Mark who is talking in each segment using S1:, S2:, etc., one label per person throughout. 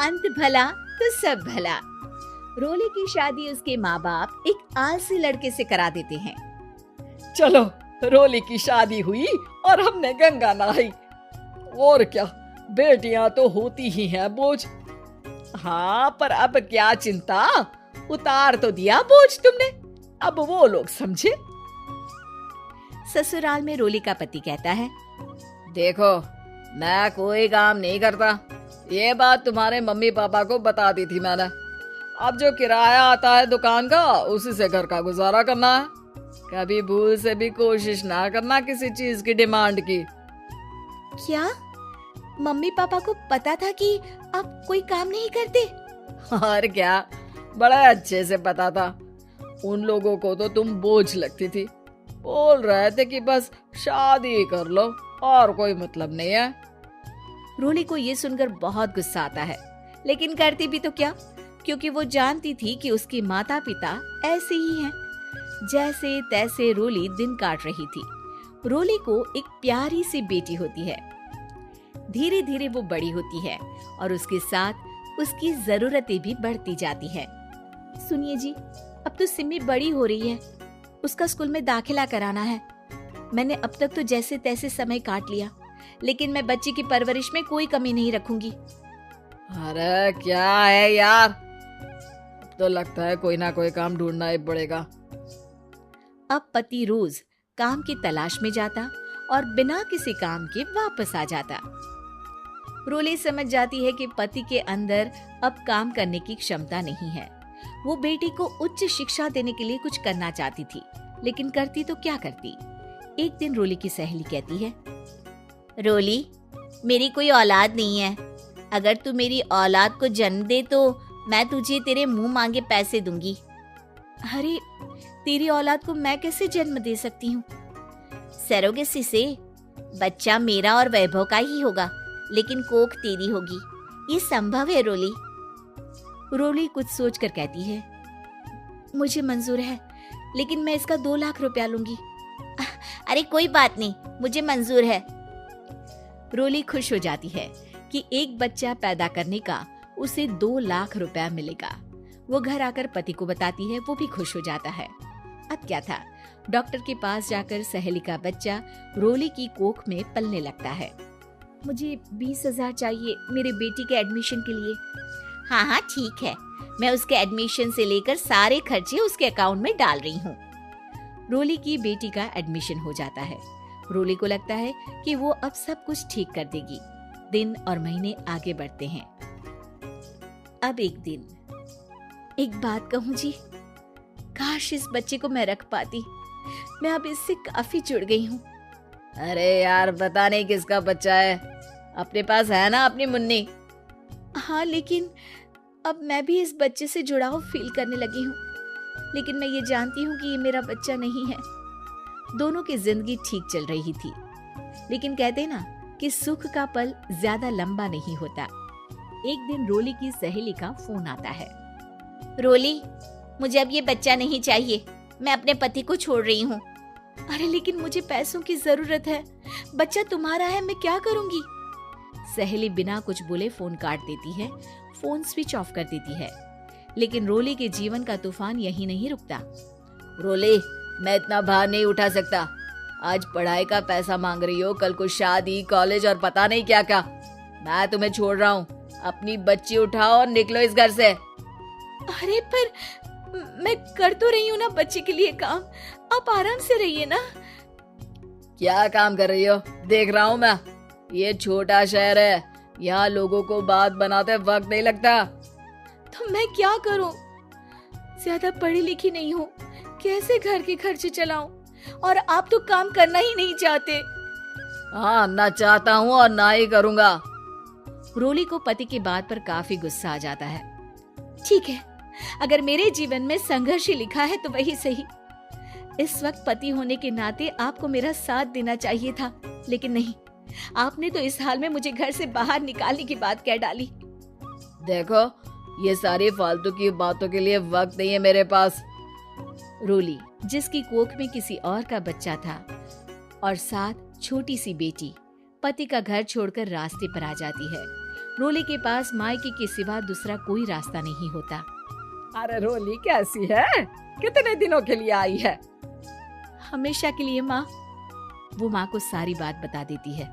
S1: अंत भला तो सब भला। रोली की शादी उसके माँ बाप एक आलसी लड़के से करा देते हैं।
S2: चलो, रोली की शादी हुई और हमने गंगा नहाई। और क्या, बेटियां तो होती ही हैं बोझ। हाँ, पर अब क्या चिंता, उतार तो दिया बोझ तुमने, अब वो लोग समझे।
S1: ससुराल में रोली का पति कहता है,
S2: देखो, मैं कोई काम नहीं करता, ये बात तुम्हारे मम्मी पापा को बता दी थी मैंने। अब जो किराया आता है दुकान का, उसी से घर का गुजारा करना है। कभी भूल से भी कोशिश ना करना किसी चीज की डिमांड की।
S1: क्या मम्मी पापा को पता था कि आप कोई काम नहीं करते?
S2: और क्या, बड़ा अच्छे से पता था। उन लोगों को तो तुम बोझ लगती थी, बोल रहे थे कि बस शादी कर लो और कोई मतलब नहीं है।
S1: रोली को ये सुनकर बहुत गुस्सा आता है, लेकिन करती भी तो क्या, क्योंकि वो जानती थी कि उसके माता पिता ऐसे ही हैं। जैसे तैसे रोली दिन काट रही थी। रोली को एक प्यारी सी बेटी होती है। धीरे धीरे वो बड़ी होती है और उसके साथ उसकी जरूरतें भी बढ़ती जाती है। सुनिए जी, अब तो सिमी बड़ी हो रही है, उसका स्कूल में दाखिला कराना है। मैंने अब तक तो जैसे तैसे समय काट लिया, लेकिन मैं बच्ची की परवरिश में कोई कमी नहीं रखूंगी।
S2: अरे क्या है यार, अब तो लगता है कोई ना कोई काम ढूंढना ही पड़ेगा।
S1: अब पति रोज काम की तलाश में जाता और बिना किसी काम के वापस आ जाता। रोली समझ जाती है कि पति के अंदर अब काम करने की क्षमता नहीं है। वो बेटी को उच्च शिक्षा देने के लिए कुछ करना चाहती थी, लेकिन करती तो क्या करती। एक दिन रोली की सहेली कहती है, रोली, मेरी कोई औलाद नहीं है। अगर तू मेरी औलाद को जन्म दे तो मैं तुझे तेरे मुंह मांगे पैसे दूंगी। अरे, तेरी औलाद को मैं कैसे जन्म दे सकती हूँ? सरोगेसी से। बच्चा मेरा और वैभव का ही होगा, लेकिन कोख तेरी होगी। ये संभव है रोली। रोली कुछ सोचकर कहती है, मुझे मंजूर है, लेकिन मैं इसका 2 लाख रुपया लूंगी। अरे कोई बात नहीं, मुझे मंजूर है। रोली खुश हो जाती है कि एक बच्चा पैदा करने का उसे 2 लाख रुपया मिलेगा। वो घर आकर पति को बताती है, वो भी खुश हो जाता है। अब क्या था, डॉक्टर के पास जाकर सहेली का बच्चा रोली की कोख में पलने लगता है। मुझे 20,000 चाहिए मेरे बेटी के एडमिशन के लिए। हाँ हाँ ठीक है, मैं उसके एडमिशन से लेकर सारे खर्चे उसके अकाउंट में डाल रही हूँ। रोली की बेटी का एडमिशन हो जाता है। रोली को लगता है कि वो अब सब कुछ ठीक कर देगी। दिन और महीने आगे बढ़ते हैं। अब एक दिन, एक बात कहूँ जी, काश इस बच्चे को मैं रख पाती। मैं अब इससे काफी जुड़ गई हूँ।
S2: अरे यार, पता नहीं किसका बच्चा है, अपने पास है ना अपनी मुन्नी।
S1: हाँ, लेकिन अब मैं भी इस बच्चे से जुड़ाव फील करने लगी हूँ, लेकिन मैं ये जानती हूँ कि ये मेरा बच्चा नहीं है। दोनों की जिंदगी ठीक चल रही थी, लेकिन कहते ना कि सुख का पल ज्यादा लंबा नहीं होता। एक दिन रोली की सहेली का फोन आता है। रोली, मुझे अब ये बच्चा नहीं चाहिए, मैं अपने पति को छोड़ रही हूँ। अरे लेकिन मुझे पैसों की जरूरत है, बच्चा तुम्हारा है, मैं क्या करूंगी? सहेली बिना कुछ बोले फोन काट देती है, फोन स्विच ऑफ कर देती है। लेकिन रोली के जीवन का तूफान यहीं नहीं रुकता।
S2: रोली, मैं इतना भार नहीं उठा सकता। आज पढ़ाई का पैसा मांग रही हो, कल को शादी, कॉलेज और पता नहीं क्या क्या। मैं तुम्हें छोड़ रहा हूँ, अपनी बच्ची उठाओ और निकलो इस घर से।
S1: अरे पर मैं कर तो रही हूँ ना बच्चे के लिए काम, आप आराम से रहिए ना।
S2: क्या काम कर रही हो? देख रहा हूँ मैं। ये छोटा शहर है, यहाँ लोगों को बात बनाते वक्त नहीं लगता।
S1: तो मैं क्या करूँ? ज्यादा पढ़ी लिखी नहीं हूँ, कैसे घर के खर्चे चलाऊं? और आप तो काम करना ही नहीं चाहते।
S2: हाँ, ना चाहता हूँ और ना ही करूँगा।
S1: रोली को पति की बात पर काफी गुस्सा आ जाता है। ठीक है, अगर मेरे जीवन में संघर्ष ही लिखा है तो वही सही। इस वक्त पति होने के नाते आपको मेरा साथ देना चाहिए था, लेकिन नहीं, आपने तो इस हाल में मुझे घर से बाहर निकालने की बात कह डाली।
S2: देखो, ये सारी फालतू की बातों के लिए वक्त नहीं है मेरे पास।
S1: रोली, जिसकी कोख में किसी और का बच्चा था और साथ छोटी सी बेटी, पति का घर छोड़कर रास्ते पर आ जाती है। रोली के पास मायके के सिवा दूसरा कोई रास्ता नहीं होता।
S2: अरे रोली कैसी है? कितने दिनों के लिए आई है?
S1: हमेशा के लिए माँ। वो माँ को सारी बात बता देती है।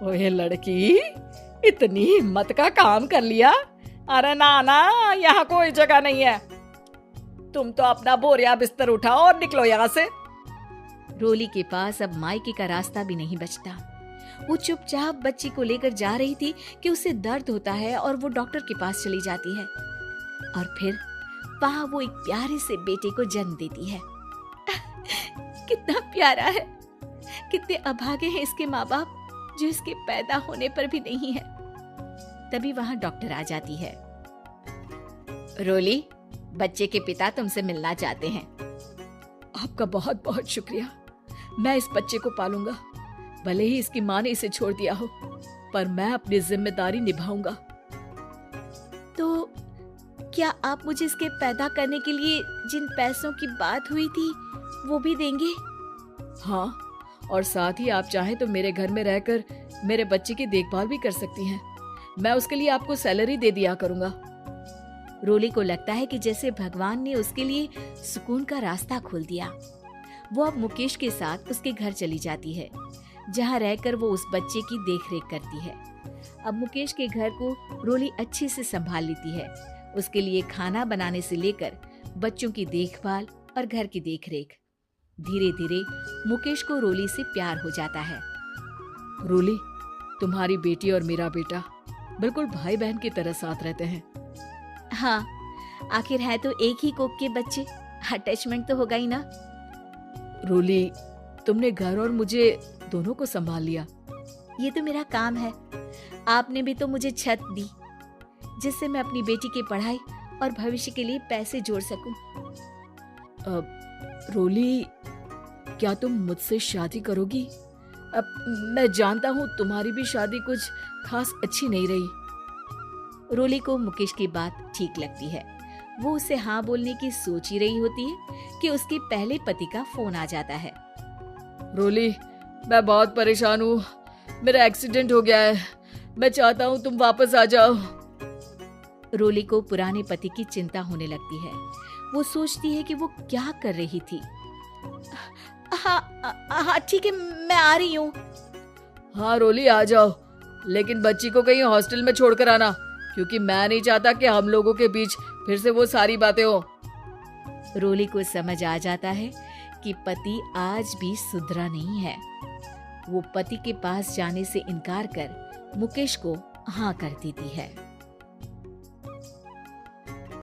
S2: ओए लड़की, इतनी हिम्मत का काम कर लिया। अरे ना ना, यहाँ कोई जगह नहीं है। तुम तो अपना बोरिया बिस्तर उठाओ और निकलो यहाँ से।
S1: रोली के पास अब मायके का रास्ता भी नहीं बचता। वो चुपचाप बच्ची को लेकर जा रही थी कि उसे दर्द होता है और वो डॉक्टर के पास चली जाती है। और फिर वहां वो एक प्यारे से बेटे को जन्म देती है। कितना प्यारा है, कितने अभागे हैं इसके माँ बाप जो इसके पैदा होने पर भी नहीं है। तभी वहां डॉक्टर आ जाती है। रोली, बच्चे के पिता तुमसे मिलना चाहते हैं।
S2: आपका बहुत बहुत शुक्रिया। मैं इस बच्चे को पालूंगा, भले ही इसकी माँ ने इसे छोड़ दिया हो, पर मैं अपनी जिम्मेदारी निभाऊंगा।
S1: तो क्या आप मुझे इसके पैदा करने के लिए जिन पैसों की बात हुई थी वो भी देंगे?
S2: हाँ, और साथ ही आप चाहें तो मेरे घर में रहकर मेरे बच्चे की देखभाल भी कर सकती हैं। मैं उसके लिए आपको सैलरी दे दिया करूंगा।
S1: रोली को लगता है कि जैसे भगवान ने उसके लिए सुकून का रास्ता खोल दिया। वो अब मुकेश के साथ उसके घर चली जाती है, जहाँ रहकर वो उस बच्चे की देखरेख करती है। अब मुकेश के घर को रोली अच्छे से संभाल लेती है। उसके लिए खाना बनाने से लेकर बच्चों की देखभाल और घर की देखरेख। धीरे धीरे मुकेश को रोली से प्यार हो जाता है।
S2: रोली, तुम्हारी बेटी और मेरा बेटा बिल्कुल भाई बहन की तरह साथ रहते हैं।
S1: हाँ, आखिर है तो एक ही कोख के बच्चे, अटैचमेंट तो होगा ही ना।
S2: रोली, तुमने घर और मुझे दोनों को संभाल लिया।
S1: ये तो मेरा काम है। आपने भी तो मुझे छत दी जिससे मैं अपनी बेटी की पढ़ाई और भविष्य के लिए पैसे जोड़ सकूं।
S2: रोली, क्या तुम मुझसे शादी करोगी? अब मैं जानता हूँ तुम्हारी भी शादी कुछ खास अच्छी नहीं रही।
S1: रोली को मुकेश की बात ठीक लगती है। वो उसे हाँ बोलने की सोच ही रही होती है कि उसके पहले पति का फोन आ जाता है।
S2: रोली, मैं बहुत परेशान हूँ। मेरा एक्सीडेंट हो गया है। मैं चाहता हूँ तुम वापस आ जाओ।
S1: रोली को पुराने पति की चिंता होने लगती है। वो सोचती है कि वो क्या कर रही थी। हाँ ठीक है, मैं आ रही हूँ।
S2: हाँ रोली, आ जाओ, लेकिन बच्ची को कहीं हॉस्टल में छोड़कर आना, क्योंकि मैं नहीं चाहता कि हम लोगों के बीच फिर से वो सारी बातें हो।
S1: रोली को समझ आ जाता है कि पति आज भी सुधरा नहीं है। वो पति के पास जाने से इनकार कर मुकेश को हाँ कर देती है।